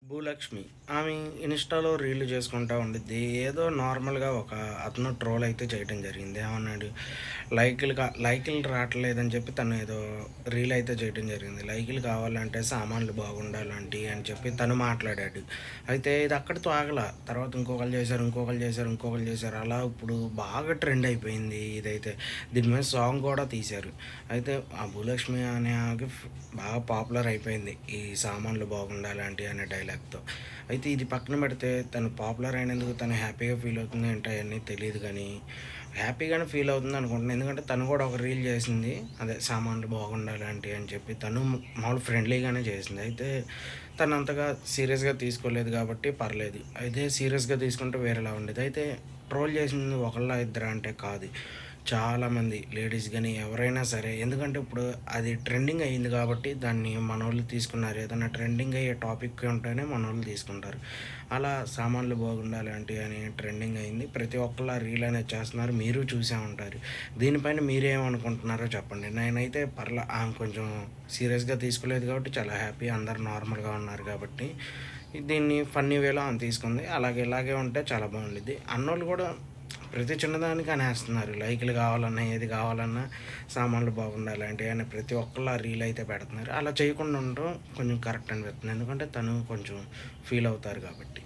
భూలక్ష్మి. ఆమె ఇన్‌స్టాలో రీల్లు చేసుకుంటా ఉండిద్ది. ఏదో నార్మల్‌గా ఒక అతను ట్రోల్ అయితే చేయటం జరిగింది. ఏమన్నాడు, లైకులు రావట్లేదని చెప్పి తను ఏదో రీల్ అయితే చేయటం జరిగింది. లైకులు కావాలంటే సామాన్లు బాగుండాలంటీ అని చెప్పి తను మాట్లాడాడు. అయితే ఇది అక్కడితో ఆగల. తర్వాత ఇంకొకళ్ళు చేశారు, ఇంకొకళ్ళు చేశారు, ఇంకొకళ్ళు చేశారు. అలా ఇప్పుడు బాగా ట్రెండ్ అయిపోయింది ఇదైతే. దీని మీద సాంగ్ కూడా తీశారు. అయితే ఆ భూలక్ష్మి అనే ఆమెకి బాగా పాపులర్ అయిపోయింది. ఈ సామాన్లు బాగుండాలంటీ అనే డైలాగ్‌తో. అయితే ఇది పక్కన పెడితే తను పాపులర్ అయినందుకు తను హ్యాపీగా ఫీల్ అవుతుంది ఏంటో అయన్నీ తెలీదు గానీ, హ్యాపీగానే ఫీల్ అవుతుంది అనుకుంటున్నా. ఎందుకంటే తను కూడా ఒక రీల్ చేసింది. అదే సామాన్లు బాగుండాలి ఆంటీ అని చెప్పి. తను మామూలు ఫ్రెండ్లీగానే చేసింది. అయితే తను అంతగా సీరియస్‌గా తీసుకోలేదు కాబట్టి పర్లేదు. అయితే సీరియస్‌గా తీసుకుంటే వేరేలా ఉండేది. అయితే ట్రోల్ చేసింది ఒకళ్ళా ఇద్దరా అంటే కాదు. చాలామంది లేడీస్ గానీ ఎవరైనా సరే. ఎందుకంటే ఇప్పుడు అది ట్రెండింగ్ అయింది కాబట్టి దాన్ని మనోళ్ళు తీసుకున్నారు. ఏదన్నా ట్రెండింగ్ అయ్యే టాపిక్ ఉంటేనే మనోళ్ళు తీసుకుంటారు. అలా సామాన్లు బాగుండాలి ఆంటీ అని ట్రెండింగ్ అయింది. ప్రతి ఒక్కళ్ళు ఆ రీల్ అనేది చేస్తున్నారు. మీరు చూసే ఉంటారు. దీనిపైన మీరేమనుకుంటున్నారో చెప్పండి. నేనైతే ఆమె కొంచెం సీరియస్‌గా తీసుకోలేదు కాబట్టి చాలా హ్యాపీ. అందరూ నార్మల్‌గా ఉన్నారు కాబట్టి దీన్ని ఫన్నీ వేలో ఆమె తీసుకుంది. అలాగే ఇలాగే ఉంటే చాలా బాగుండిద్ది. అన్నోళ్ళు కూడా ప్రతి చిన్నదానికి అనేస్తున్నారు. లైకులు కావాలన్నా, ఏది కావాలన్నా సామాన్లు బాగుండాలంటే అని ప్రతి ఒక్కళ్ళు ఆ రీల్ అయితే పెడుతున్నారు. అలా చేయకుండా ఉండడం కొంచెం కరెక్ట్ అనిపిస్తుంది. ఎందుకంటే తను కొంచెం ఫీల్ అవుతారు కాబట్టి.